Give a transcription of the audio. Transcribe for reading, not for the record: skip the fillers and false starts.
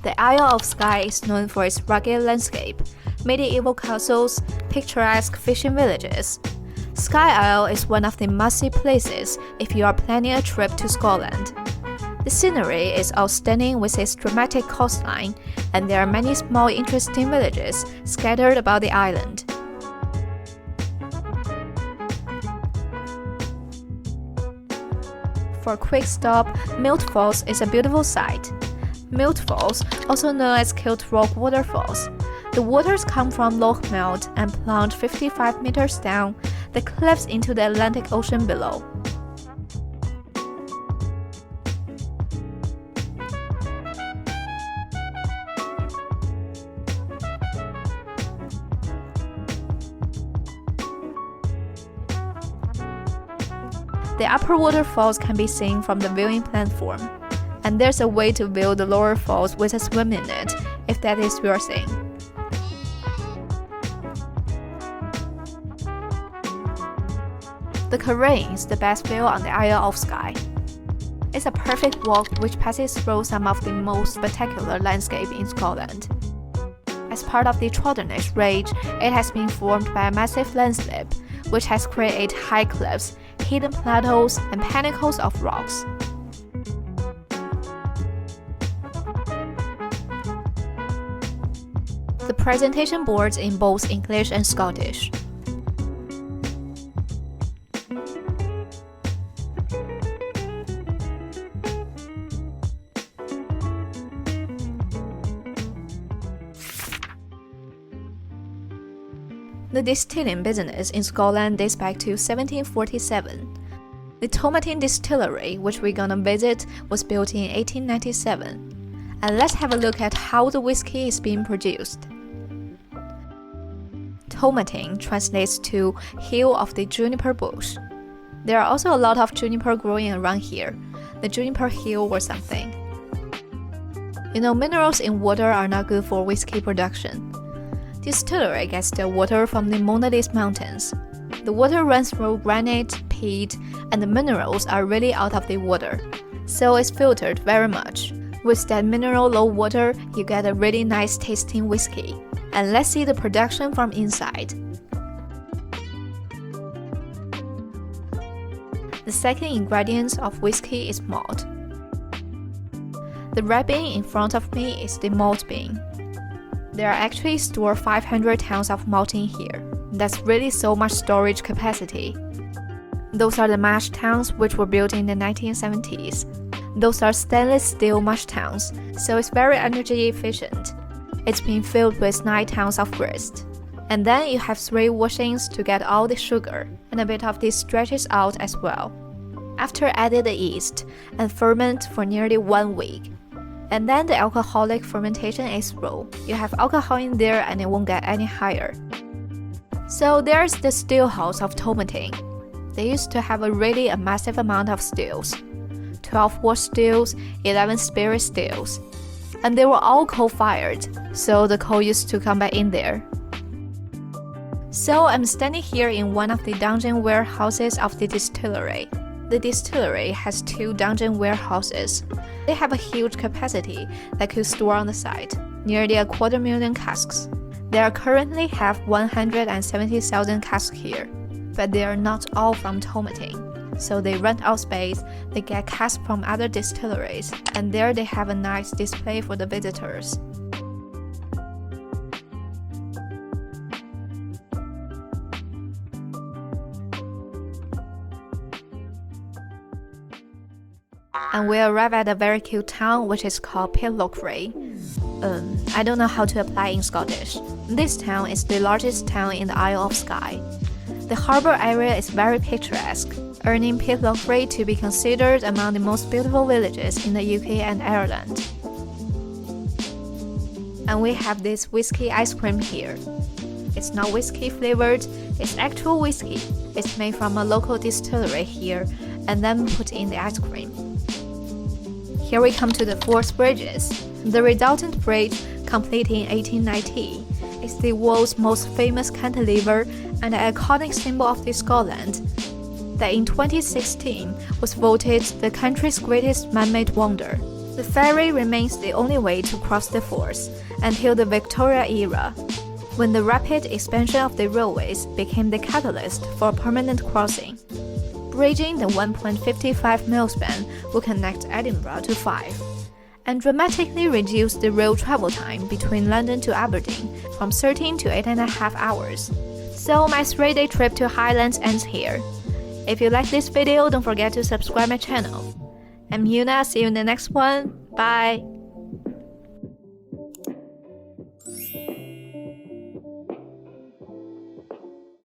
The Isle of Skye is known for its rugged landscape, medieval castles, picturesque fishing villages. Skye Isle is one of the must-see places if you are planning a trip to Scotland. The scenery is outstanding with its dramatic coastline, and there are many small interesting villages scattered about the island. For a quick stop, Kilt Falls is a beautiful sight. Kilt Falls, also known as Kilt Rock waterfalls. The waters come from Loch Melt and plunge 55 meters down the cliffs into the Atlantic Ocean below. The upper waterfalls can be seen from the viewing platform, and there's a way to view the lower falls with a swim in it, if that is your thing. The 𝐠𝐴𝐬 is the best view on the Isle of Skye. It's a perfect walk which passes through some of the most spectacular landscape in Scotland. As part of the Trotternish Range, it has been formed by a massive landslip, which has created high cliffs, hidden plateaus, and pinnacles of rocks. The presentation boards in both English and Scottish. The distilling business in Scotland dates back to 1747. The Tomatin Distillery, which we're gonna visit, was built in 1897. And let's have a look at how the whiskey is being produced. Tomatin translates to hill of the juniper bush. There are also a lot of juniper growing around here, the juniper hill or something. You know, minerals in water are not good for whiskey production. Distillery gets their water from the Monadis Mountains. The water runs through granite, peat, and the minerals are really out of the water, so it's filtered very much. With that mineral low water, you get a really nice tasting whiskey. And let's see the production from inside. The second ingredient of whiskey is malt. The red bean in front of me is the malt bean. There are actually stored 500 tons of malt in here. That's really so much storage capacity. Those are the mash tuns which were built in the 1970s. Those are stainless steel mash tuns, so it's very energy efficient. It's been filled with 9 tons of grist. And then you have 3 washings to get all the sugar, and a bit of this stretches out as well. After adding the yeast, and ferment for nearly 1 week. And then the alcoholic fermentation is through. You have alcohol in there and it won't get any higher. So there's the still house of Tomatin. They used to have a massive amount of stills. 12 wash stills, 11 spirit stills. And they were all coal-fired, so the coal used to come back in there. So I'm standing here in one of the dungeon warehouses of the distillery. The distillery has 2 dungeon warehouses. They have a huge capacity that could store on the site, nearly 250,000 casks. There currently have 170,000 casks here, but they are not all from Tomatin. So they rent out space, they get casks from other distilleries, and there they have a nice display for the visitors. And we arrive at a very cute town which is called Kilt Rock. I don't know how to apply in Scottish. This town is the largest town in the Isle of Skye. The harbour area is very picturesque, earning Kilt Rock to be considered among the most beautiful villages in the UK and Ireland. And we have this whiskey ice cream here. It's not whiskey flavored, it's actual whiskey. It's made from a local distillery here and then put in the ice cream. Here we come to the 4th bridges. The resultant bridge, completed in 1890, is the world's most famous cantilever and an iconic symbol of Scotland. that in 2016 was voted the country's greatest man-made wonder. The ferry remains the only way to cross the Forth until the Victoria era, when the rapid expansion of the railways became the catalyst for permanent crossing. Bridging the 1.55 mile span will connect Edinburgh to Fife, and dramatically reduce the rail travel time between London to Aberdeen from 13 to 8.5 hours. So my 3-day trip to Highlands ends here. If you like this video, don't forget to subscribe my channel. I'm Una, see you in the next one. Bye!